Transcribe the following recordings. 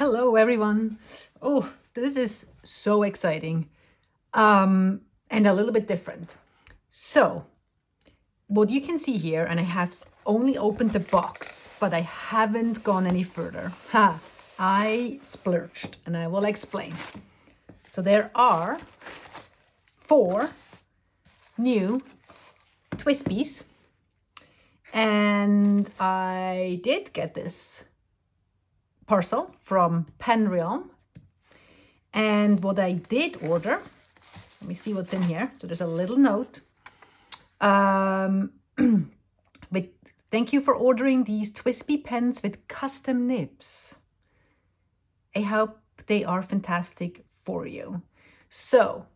Hello, everyone. Oh, this is so exciting and a little bit different. So what you can see here, and I have only opened the box, but I haven't gone any further. I splurged, and I will explain. So there are 4 new TWSBIs, and I did get this parcel from PEN. And what I did order, let me see what's in here. So there's a little note. But thank you for ordering these TWSBI pens with custom nibs. I hope they are fantastic for you. So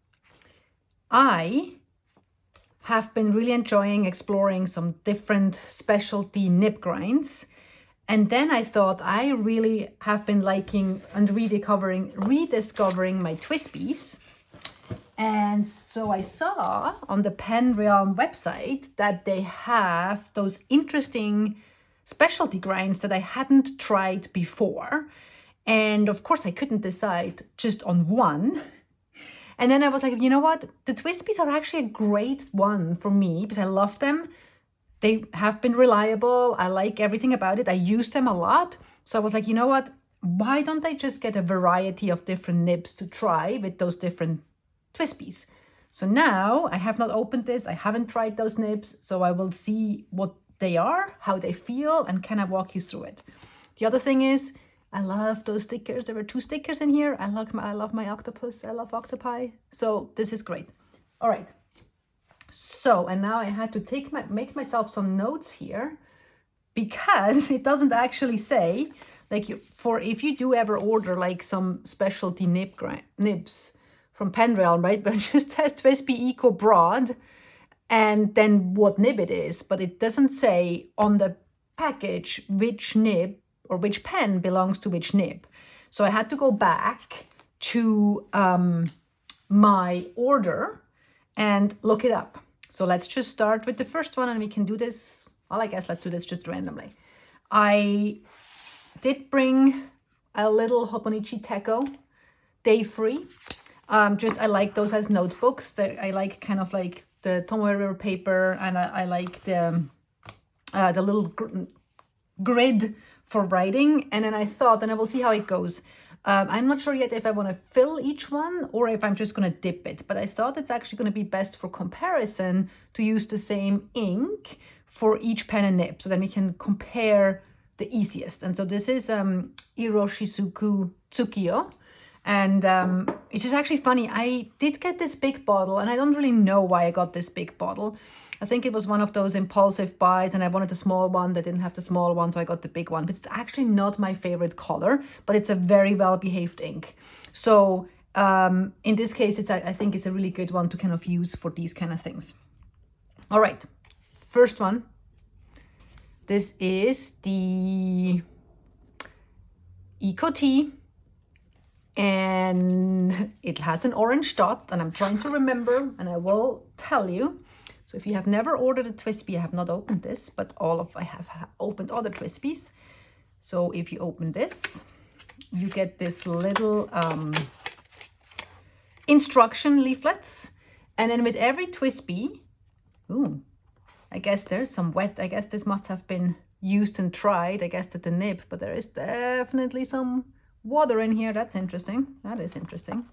I have been really enjoying exploring some different specialty nib grinds. And then I thought I really have been liking and rediscovering my TWSBIs. And so I saw on the PEN website that they have those interesting specialty grinds that I hadn't tried before. And of course I couldn't decide just on one. And then I was like, you know what? The TWSBIs are actually a great one for me because I love them. They have been reliable. I like everything about it. I use them a lot. So I was like, you know what? Why don't I just get a variety of different nibs to try with those different TWSBIs? So now I have not opened this. I haven't tried those nibs. So I will see what they are, how they feel, and can I walk you through it. The other thing is, I love those stickers. There were 2 stickers in here. I love my octopus. I love octopi. So this is great. All right. So, and now I had to make myself some notes here because it doesn't actually say, like, if you do ever order like some specialty nibs from PEN, right? But it just says TWSBI Eco Broad and then what nib it is, but it doesn't say on the package which nib or which pen belongs to which nib. So I had to go back to my order and look it up. So let's just start with the first one and we can do this. Well, I guess let's do this just randomly. I did bring a little Hobonichi Techo Day Free. I like those as notebooks. I like kind of like the Tomoe paper, and I like the little grid for writing. And then I thought, and I will see how it goes. I'm not sure yet if I want to fill each one or if I'm just going to dip it, but I thought it's actually going to be best for comparison to use the same ink for each pen and nib, so then we can compare the easiest. And so this is Iroshizuku Tsukiyo. And it's just actually funny. I did get this big bottle, and I don't really know why I got this big bottle. I think it was one of those impulsive buys, and I wanted the small one. They didn't have the small one, so I got the big one. But it's actually not my favorite color, but it's a very well-behaved ink. So in this case, I think it's a really good one to kind of use for these kind of things. All right, first one. This is the Eco Tea, and it has an orange dot, and I'm trying to remember, and I will tell you. So if you have never ordered a TWSBI, I have not opened this, but I have opened other TWSBIs. So if you open this, you get this little instruction leaflets. And then with every TWSBI, I guess there's some wet. I guess this must have been used and tried, I guess, at the nib, but there is definitely some water in here. That's interesting. That is interesting.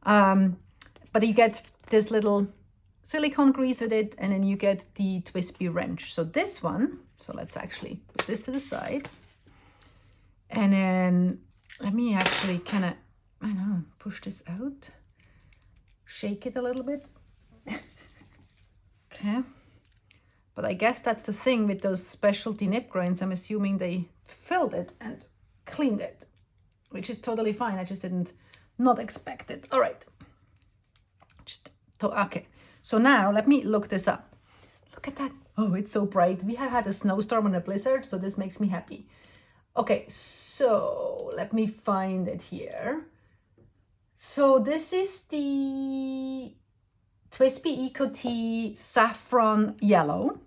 But you get this little silicone grease with it, and then you get the TWSBI wrench. So this one, so let's actually put this to the side. And then let me actually kind of, push this out. Shake it a little bit. Okay. But I guess that's the thing with those specialty nib grinds. I'm assuming they filled it and cleaned it, which is totally fine. I just didn't not expect it. All right. Okay. So now let me look this up. Look at that. Oh, it's so bright. We have had a snowstorm and a blizzard, so this makes me happy. Okay, so let me find it here. So this is the TWSBI Eco Tea Saffron Yellow.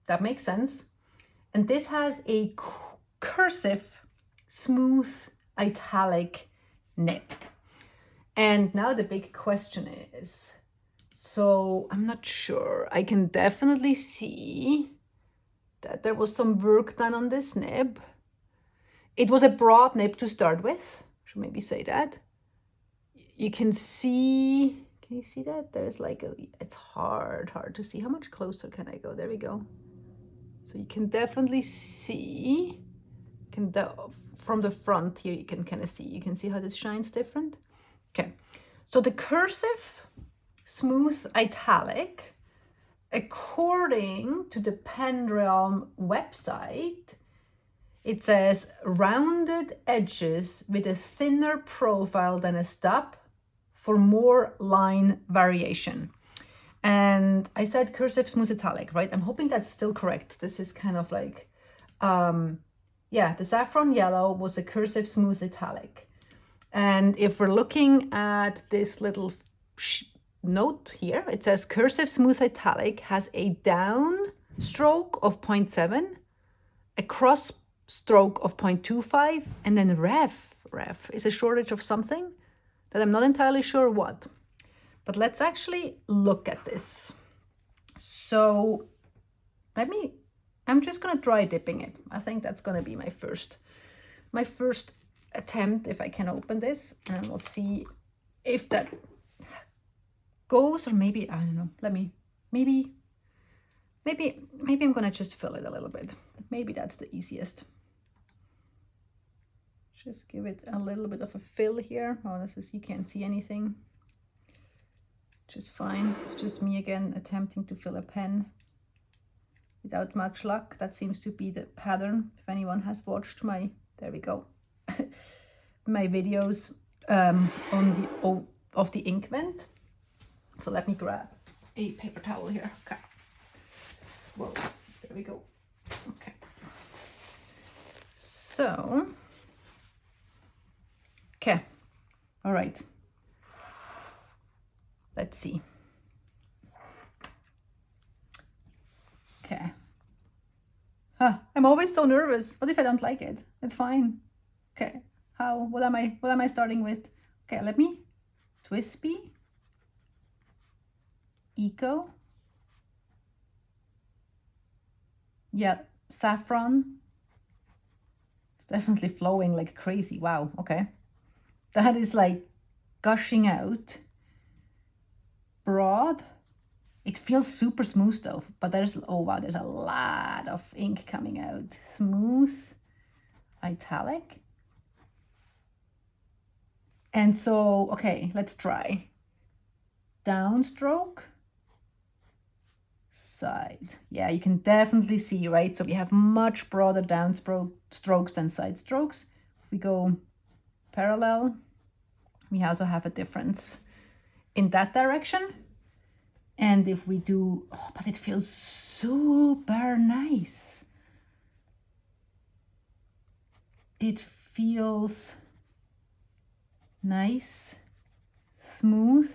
That makes sense. And this has a cursive smooth italic nib. And now the big question is, so I'm not sure. I can definitely see that there was some work done on this nib. It was a broad nib to start with. Should maybe say that. You can see, can you see that? There's like a, it's hard to see. How much closer can I go? There we go. So you can definitely see, from the front here, you can kind of see, you can see how this shines different. Okay, so the cursive smooth italic, according to the Pen Realm website, it says rounded edges with a thinner profile than a stub for more line variation. And I said cursive smooth italic, right? I'm hoping that's still correct. This is kind of like, yeah, the saffron yellow was a cursive smooth italic. And if we're looking at this little note here, it says cursive smooth italic has a down stroke of 0.7, a cross stroke of 0.25, and then ref is a shortage of something that I'm not entirely sure what. But let's actually look at this. So I'm just gonna try dipping it. I think that's gonna be my first attempt, if I can open this, and we'll see if that goes, or maybe, I don't know, maybe I'm gonna just fill it a little bit. Maybe that's the easiest. Just give it a little bit of a fill here. Oh, this is, you can't see anything. Which is fine. It's just me again attempting to fill a pen without much luck. That seems to be the pattern. If anyone has watched my, there we go, my videos of the ink vent. So let me grab a paper towel here. Okay. Whoa, there we go. Okay. So, okay. All right. Let's see. Okay. I'm always so nervous. What if I don't like it? It's fine. Okay. What am I starting with? Okay, let me TWSBI, Eco. Yeah, saffron. It's definitely flowing like crazy. Wow, okay. That is like gushing out. Broad. It feels super smooth though, but there's, oh wow, there's a lot of ink coming out. Smooth, italic. And so, okay, let's try. Downstroke, side. Yeah, you can definitely see, right? So we have much broader downstrokes than side strokes. If we go parallel, we also have a difference in that direction. And if we do, oh, but it feels super nice. It feels nice, smooth,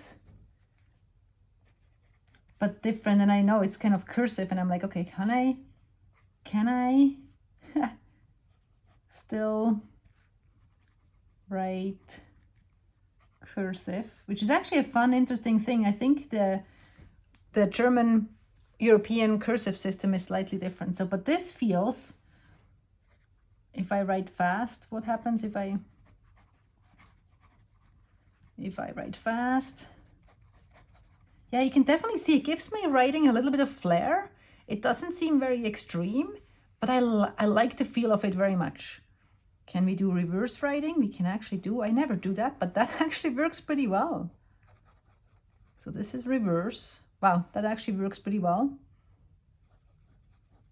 but different. And I know it's kind of cursive, and I'm like, okay, can I still write cursive, which is actually a fun, interesting thing. I think the German European cursive system is slightly different. So, but this feels, if I write fast, what happens if I write fast? Yeah, you can definitely see it gives my writing a little bit of flair. It doesn't seem very extreme, but I like the feel of it very much. Can we do reverse writing? We can actually do, I never do that, but that actually works pretty well. So this is reverse. Wow, that actually works pretty well.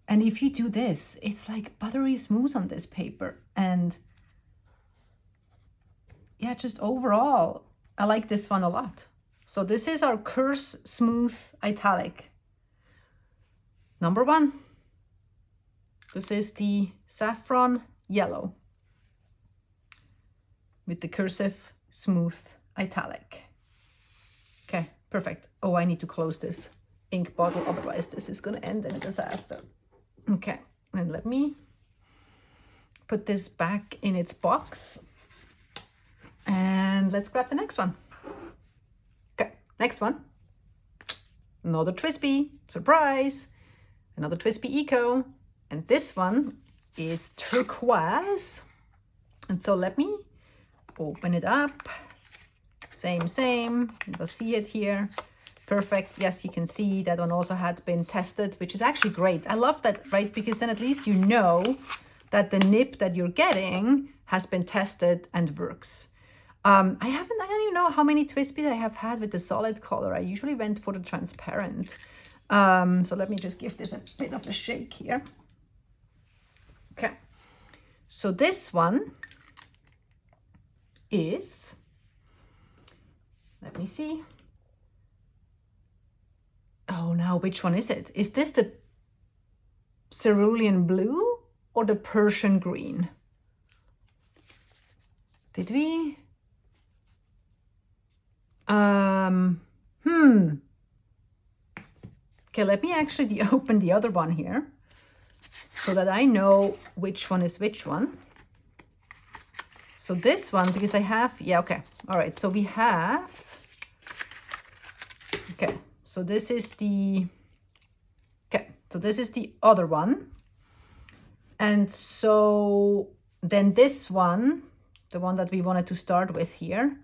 And if you do this, it's like buttery smooth on this paper. And yeah, just overall, I like this one a lot. So this is our Cursive Smooth Italic. Number 1. This is the saffron yellow with the Cursive Smooth Italic. Okay, perfect. Oh, I need to close this ink bottle, otherwise this is going to end in a disaster. Okay, and let me put this back in its box. And let's grab the next one. Okay, next one. Another TWSBI, surprise. Another TWSBI Eco. And this one is turquoise. And so let me open it up. Same. You'll see it here. Perfect. Yes, you can see that one also had been tested, which is actually great. I love that, right? Because then at least you know that the nib that you're getting has been tested and works. I don't even know how many TWSBIs I have had with the solid color. I usually went for the transparent. So let me just give this a bit of a shake here. Okay. So this one is, let me see. Oh, now which one is it? Is this the cerulean blue or the Persian green? Did we? Okay, let me actually open the other one here so that I know which one is which one. So this one, because I have, yeah, okay. All right, so we have, okay, so this is the, okay, so this is the other one. And so then this one, the one that we wanted to start with here,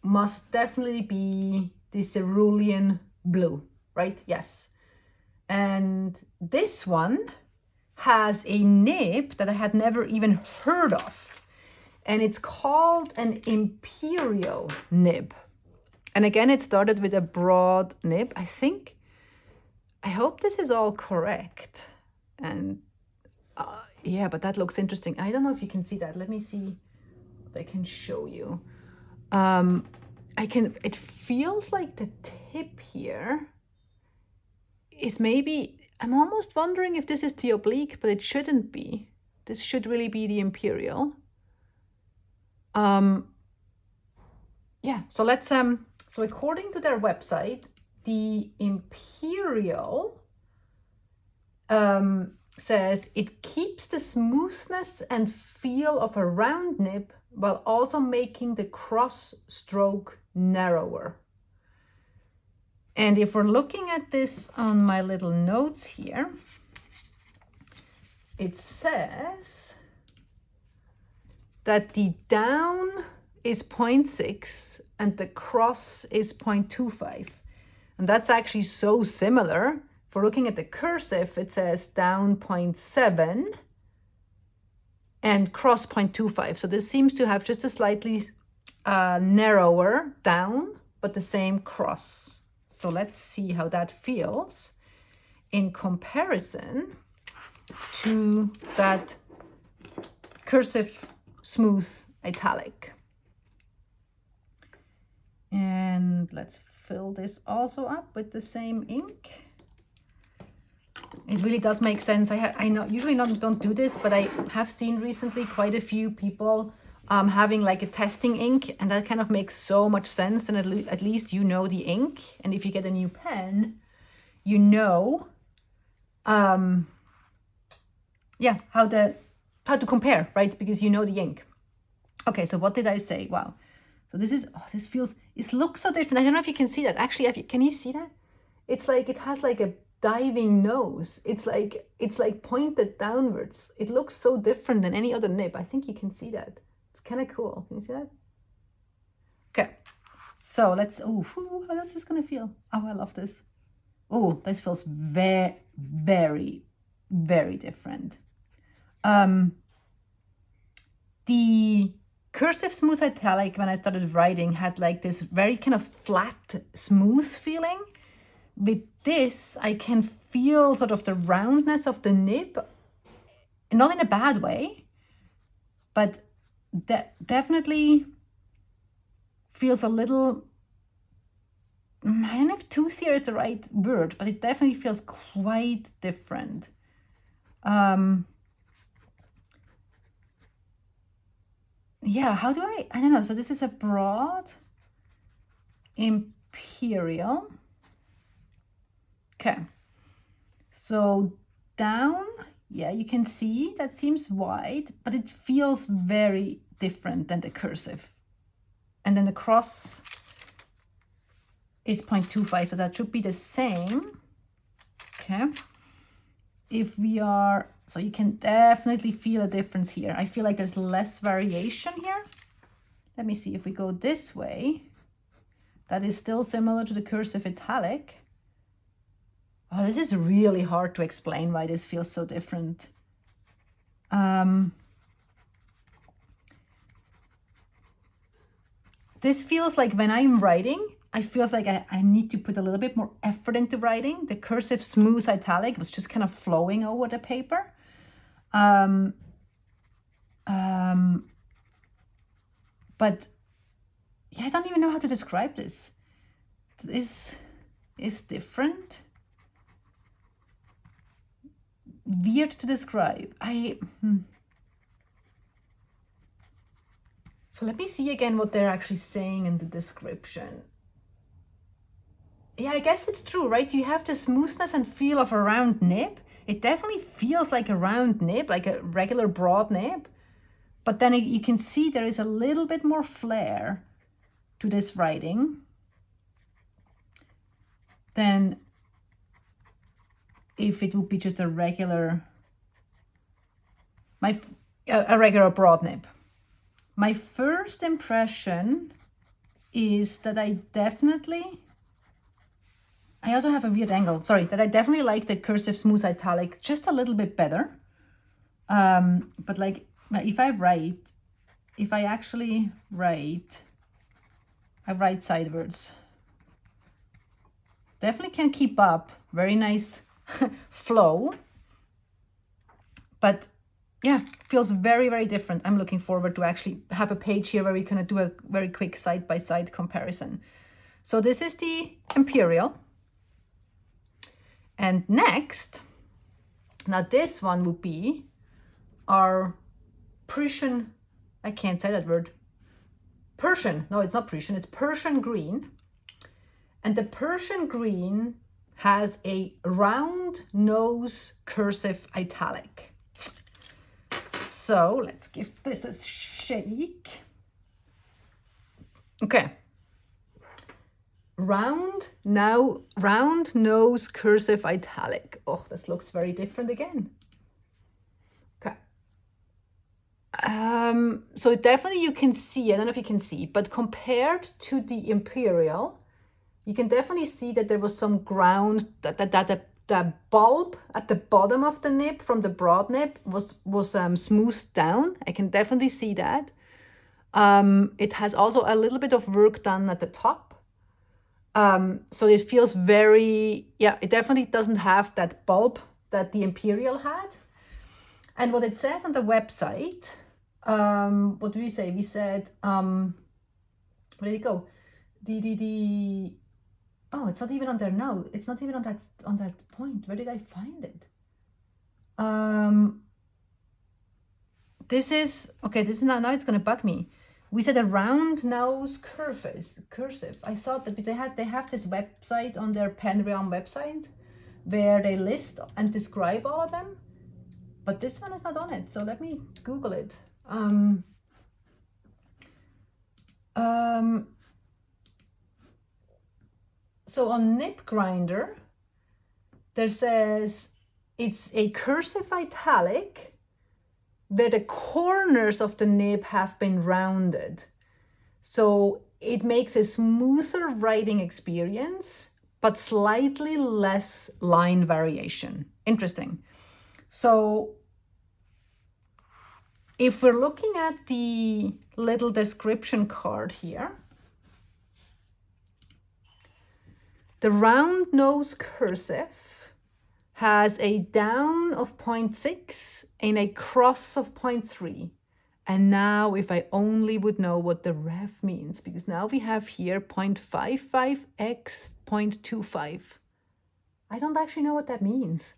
must definitely be the cerulean blue, right? Yes. And this one has a nib that I had never even heard of. And it's called an Imperial nib. And again, it started with a broad nib. I hope this is all correct. And yeah, but that looks interesting. I don't know if you can see that. Let me see what I can show you. It feels like the tip here is maybe, I'm almost wondering if this is the oblique, but it shouldn't be. This should really be the Imperial. Yeah, so let's, so according to their website, the Imperial says it keeps the smoothness and feel of a round nib while also making the cross stroke narrower. And if we're looking at this on my little notes here, it says that the down is 0.6 and the cross is 0.25. And that's actually so similar. For looking at the cursive, it says down 0.7 and cross 0.25. So this seems to have just a slightly narrower down, but the same cross. So let's see how that feels in comparison to that cursive smooth italic. And let's fill this also up with the same ink. It really does make sense. I know usually don't do this, but I have seen recently quite a few people having like a testing ink, and that kind of makes so much sense. And at least you know the ink, and if you get a new pen, you know, yeah, how to compare, right? Because you know the ink. Okay, so what did I say? Wow. So this is, oh, this feels, it looks so different. I don't know if you can see that. Actually, can you see that? It's like, it has like a diving nose. It's like pointed downwards. It looks so different than any other nib. I think you can see that. It's kind of cool. Can you see that? Okay. So let's, oh, how is this going to feel? Oh, I love this. Oh, this feels very, very, very different. The cursive smooth italic, when I started writing, had like this very kind of flat, smooth feeling. With this, I can feel sort of the roundness of the nib, not in a bad way, but definitely feels a little, I don't know if toothier is the right word, but it definitely feels quite different. Yeah, how do I don't know. So this is a broad Imperial. Okay, so down, yeah, you can see that seems wide, but it feels very different than the cursive. and then the cross is 0.25, so that should be the same. Okay. If we are, so you can definitely feel a difference here. I feel like there's less variation here. Let me see if we go this way. That is still similar to the cursive italic. Oh, this is really hard to explain why this feels so different. This feels like when I'm writing, I feel like I need to put a little bit more effort into writing. The cursive smooth italic was just kind of flowing over the paper. But yeah, I don't even know how to describe this. This is different. Weird to describe. So let me see again what they're actually saying in the description. Yeah, I guess it's true, right? You have the smoothness and feel of a round nib. It definitely feels like a round nib, like a regular broad nib. But then you can see there is a little bit more flair to this writing than if it would be just a regular, a regular broad nib. My first impression is that I also have a weird angle, sorry, that I definitely like the cursive smooth italic just a little bit better. But like, if I actually write, I write sidewards. Definitely can keep up, very nice flow. But yeah, feels very, very different. I'm looking forward to actually have a page here where we can do a very quick side-by-side comparison. So this is the Imperial. And next, now this one would be our Prussian, I can't say that word, Persian, no, it's not Prussian, it's Persian green. And the Persian green has a round nose cursive italic. So let's give this a shake. Okay. Round nose cursive italic. Oh, this looks very different again. Okay. So definitely you can see, I don't know if you can see, but compared to the Imperial, you can definitely see that there was some ground, that the bulb at the bottom of the nib from the broad nib was smoothed down. I can definitely see that. It has also a little bit of work done at the top. So it feels very, yeah, it definitely doesn't have that bulb that the Imperial had. And what it says on the website, what did we say? We said, where did it go? Oh, it's not even on there now. It's not even on that point. Where did I find it? This is, okay, this is now it's gonna bug me. We said a round nose cursive. I thought that they have this website on their Pen Realm website where they list and describe all of them, but this one is not on it. So let me Google it. So on Nib Grinder, there says it's a cursive italic where the corners of the nib have been rounded. So it makes a smoother writing experience, but slightly less line variation. Interesting. So if we're looking at the little description card here, the round nose cursive has a down of 0.6 and a cross of 0.3. And now if I only would know what the ref means, because now we have here 0.55x 0.25. I don't actually know what that means.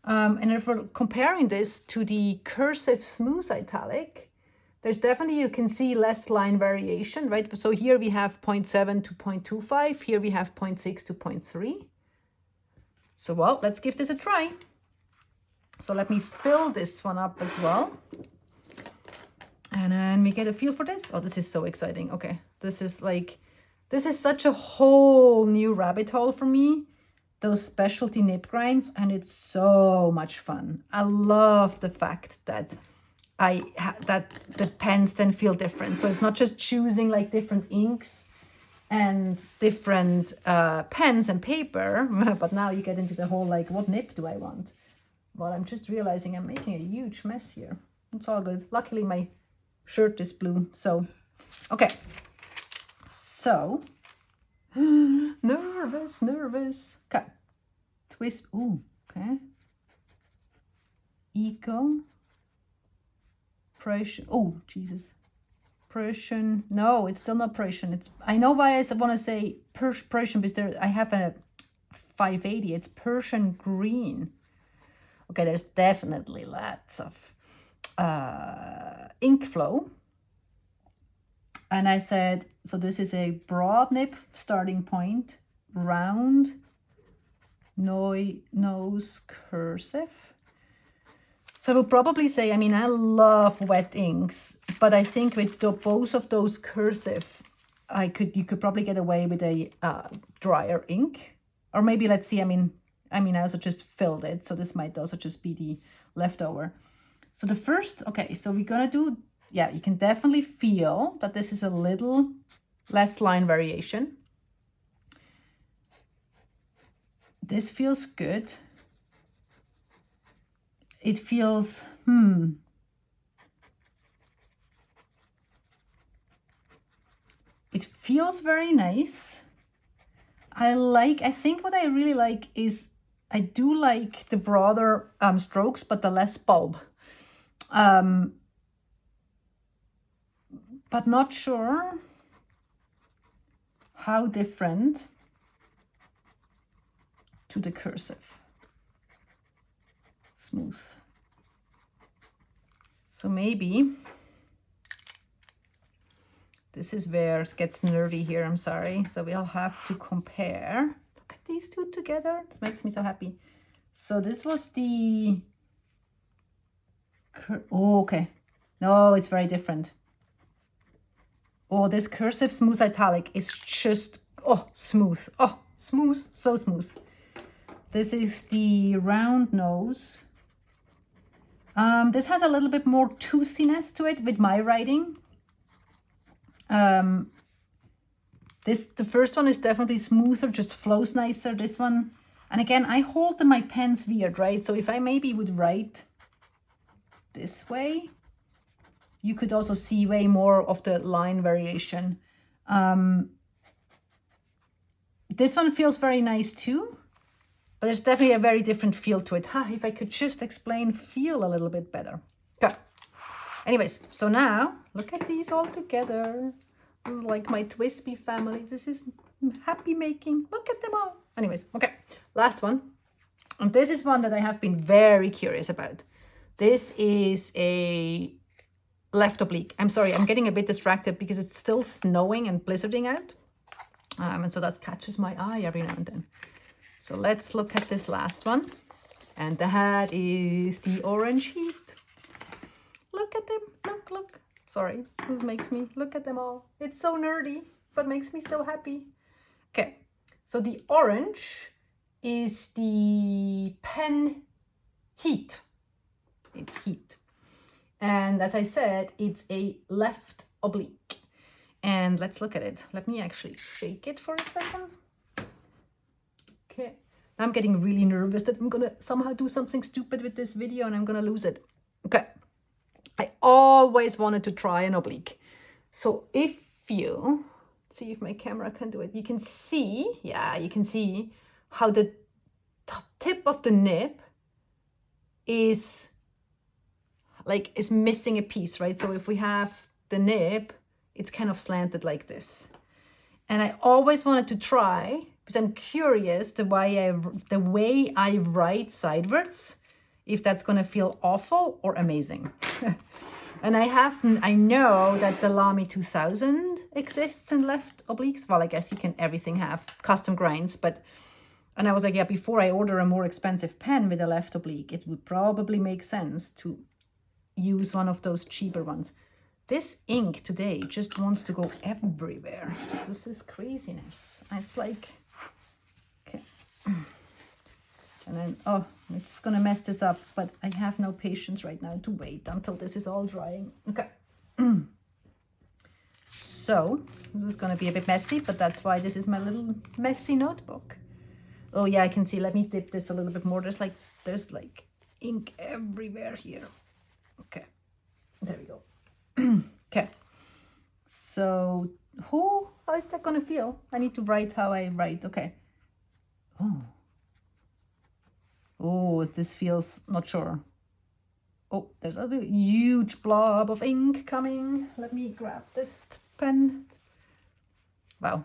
And if we're comparing this to the cursive smooth italic, there's definitely, you can see less line variation, right? So here we have 0.7 to 0.25. Here we have 0.6 to 0.3. So, well, let's give this a try. So let me fill this one up as well. And then we get a feel for this. Oh, this is so exciting. Okay, this is such a whole new rabbit hole for me. Those specialty nib grinds, and it's so much fun. I love the fact that that the pens then feel different. So it's not just choosing like different inks and different pens and paper, but now you get into the whole like, what nib do I want? Well, I'm just realizing I'm making a huge mess here. It's all good. Luckily, my shirt is blue. So, okay. So, nervous. Okay. Twist. Ooh, okay. Eco. Prussian. Oh, Jesus. Prussian. No, it's still not Prussian. It's. I know why I want to say Prussian, because I have a 580. It's Persian green. Okay, there's definitely lots of ink flow. And I said, so this is a broad nib starting point, round nose cursive. So I will probably say, I mean, I love wet inks, but I think with both of those cursive, you could probably get away with a drier ink. Or maybe, let's see, I mean, I also just filled it, so this might also just be the leftover. So the first, okay, so we're gonna do, yeah, you can definitely feel that this is a little less line variation. This feels good. It feels, it feels very nice. I think what I really like is, I do like the broader strokes, but the less bulb. But not sure how different to the cursive. Smooth. So maybe this is where it gets nerdy here, I'm sorry. So we'll have to compare. Look at these two together. This makes me so happy. So this was the, oh, okay. No, it's very different. Oh, this cursive smooth italic is just, oh, smooth. Oh, smooth, so smooth. This is the round nose. This has a little bit more toothiness to it with my writing. The first one is definitely smoother, just flows nicer. This one, and again, I hold my pens weird, right? So if I maybe would write this way, you could also see way more of the line variation. This one feels very nice too, but there's definitely a very different feel to it. If I could just explain feel a little bit better. Okay. Anyways, so now look at these all together. This is like my TWSBI family. This is happy making. Look at them all. Anyways, okay, last one. And this is one that I have been very curious about. This is a left oblique. I'm sorry, I'm getting a bit distracted because it's still snowing and blizzarding out. And so that catches my eye every now and then. So let's look at this last one. And that is the orange heat. Look at them, look. Sorry, this makes me look at them all. It's so nerdy, but makes me so happy. Okay, so the orange is the pen heat. It's heat. And as I said, it's a left oblique. And let's look at it. Let me actually shake it for a second. Okay, I'm getting really nervous that I'm gonna somehow do something stupid with this video and I'm gonna lose it. Okay, I always wanted to try an oblique. So if you, see if my camera can do it, you can see, yeah, you can see how the top tip of the nib is missing a piece, right? So if we have the nib, it's kind of slanted like this. And I always wanted to try, because I'm curious the way I write sidewards, if that's going to feel awful or amazing. And I know that the Lamy 2000 exists in left obliques. Well, I guess you can everything have custom grinds, and I was like, yeah, before I order a more expensive pen with a left oblique, it would probably make sense to use one of those cheaper ones. This ink today just wants to go everywhere. This is craziness. It's like, okay. And then, oh, I'm just gonna mess this up, but I have no patience right now to wait until this is all drying. Okay. So, this is gonna be a bit messy, but that's why this is my little messy notebook. Oh yeah, I can see, let me dip this a little bit more. There's like ink everywhere here. Okay, there we go. Okay, so how is that gonna feel? I need to write how I write. Okay. Oh, this feels, not sure. Oh, there's a huge blob of ink coming. Let me grab this pen. Wow,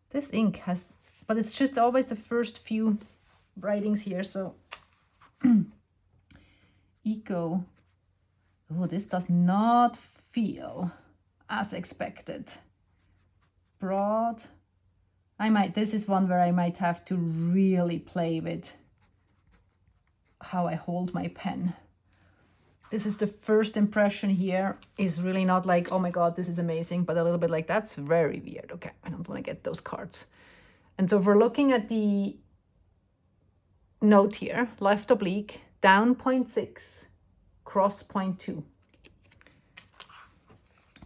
this ink has, but it's just always the first few writings here. So eco. Oh, this does not feel as expected. Broad. This is one where I might have to really play with how I hold my pen. This is the first impression here, is really not like, oh my God, this is amazing, but a little bit like, that's very weird. Okay, I don't want to get those cards. And so if we're looking at the note here, left oblique, down 0.6, cross 0.2.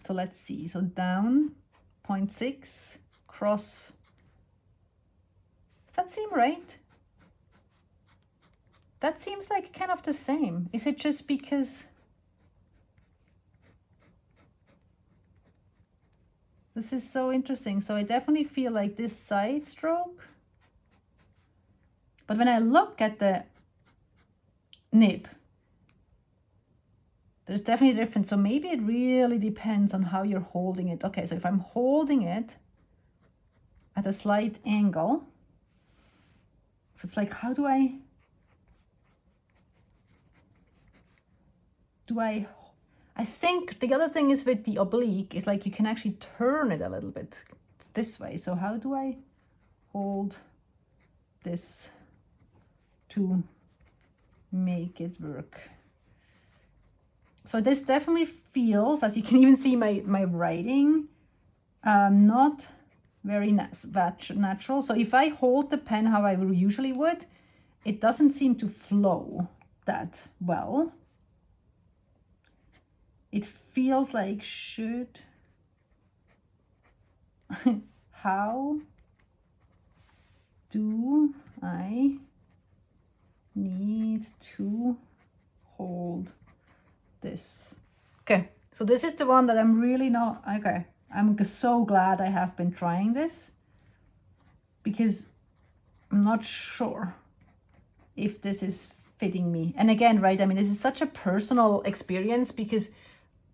So let's see, so down 0.6, cross, does that seem right? That seems like kind of the same. Is it just because this is so interesting? So I definitely feel like this side stroke, but when I look at the nib, there's definitely a difference. So maybe it really depends on how you're holding it. Okay, so if I'm holding it at a slight angle, so it's like, how do I think the other thing is with the oblique is like you can actually turn it a little bit this way. So how do I hold this to make it work? So this definitely feels, as you can even see my writing, not very natural. So if I hold the pen how I usually would, it doesn't seem to flow that well. It feels like how do I need to hold this? Okay, so this is the one that I'm really not, okay, I'm so glad I have been trying this, because I'm not sure if this is fitting me. And again, right, I mean, this is such a personal experience, because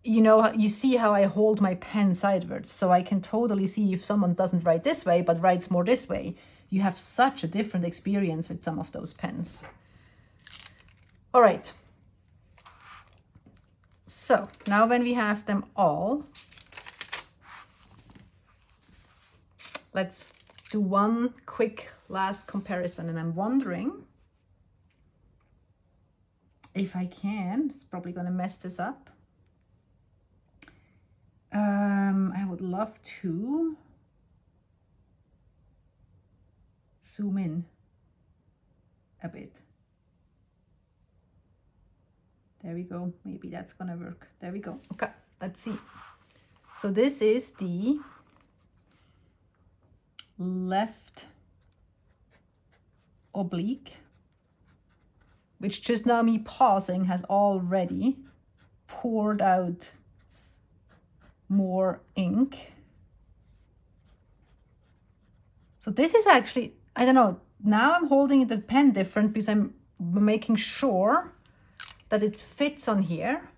you know, you see how I hold my pen sideways, so I can totally see if someone doesn't write this way but writes more this way. You have such a different experience with some of those pens. All right. So now when we have them all, let's do one quick last comparison. And I'm wondering if I can, it's probably going to mess this up. I would love to zoom in a bit. There we go. Maybe that's gonna work. There we go. Okay, let's see. So this is the left oblique, which just now me pausing has already poured out more ink. So this is actually, I don't know, now I'm holding the pen different because I'm making sure that it fits on here,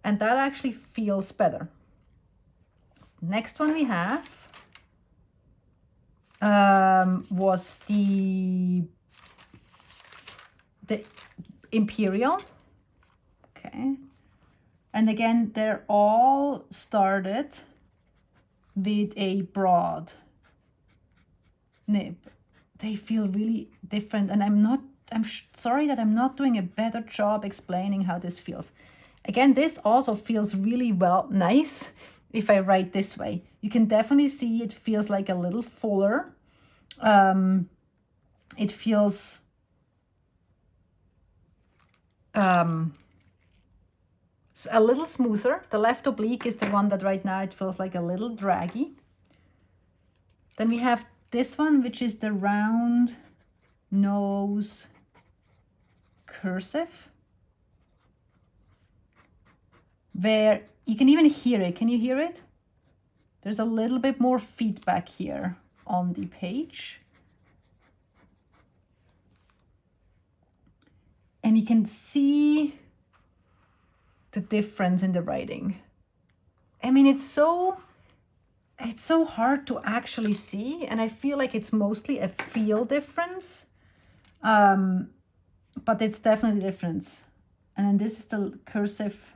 and that actually feels better. Next one we have was the Imperial. Okay. And again, they're all started with a broad nib. They feel really different, and I'm sorry that I'm not doing a better job explaining how this feels. Again, this also feels really nice if I write this way. You can definitely see it feels like a little fuller. It feels a little smoother. The left oblique is the one that right now it feels like a little draggy. Then we have this one, which is the round nose cursive, where you can even hear it. Can you hear it? There's a little bit more feedback here on the page. And you can see the difference in the writing. I mean, it's so hard to actually see, and I feel like it's mostly a feel difference, but it's definitely a difference. And then this is the cursive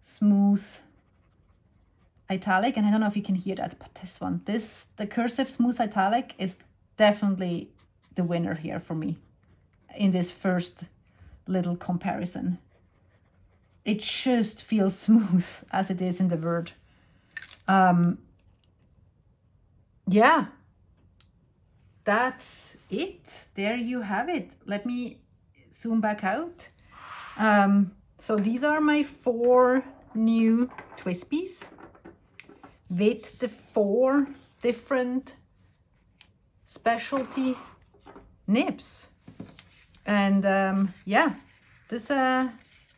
smooth italic, and I don't know if you can hear that, but this one, the cursive smooth italic is definitely the winner here for me in this first little comparison. It just feels smooth as it is in the Word. Yeah, that's it. There you have it. Let me zoom back out. So these are my 4 new TWSBIs with the 4 different specialty nibs. And yeah, this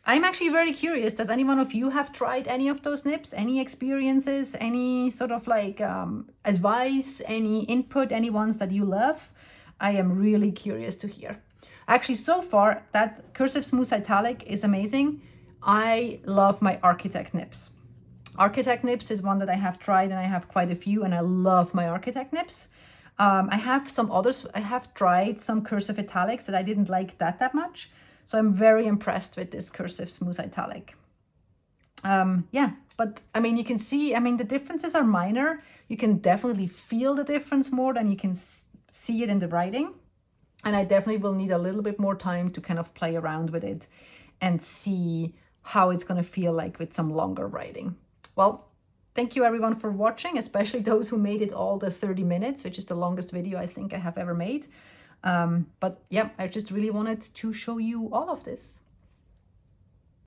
I'm actually very curious. Does any one of you have tried any of those nibs? Any experiences? Any sort of like advice? Any input? Any ones that you love? I am really curious to hear. Actually, so far, that Cursive Smooth Italic is amazing. I love my Architect nibs. Architect nibs is one that I have tried, and I have quite a few, and I love my Architect nibs. I have some others. I have tried some Cursive Italics that I didn't like that much. So I'm very impressed with this Cursive Smooth Italic. Yeah, but I mean, you can see, I mean, the differences are minor. You can definitely feel the difference more than you can see it in the writing. And I definitely will need a little bit more time to kind of play around with it and see how it's going to feel like with some longer writing. Well, thank you everyone for watching, especially those who made it all the 30 minutes, which is the longest video I think I have ever made. But yeah, I just really wanted to show you all of this.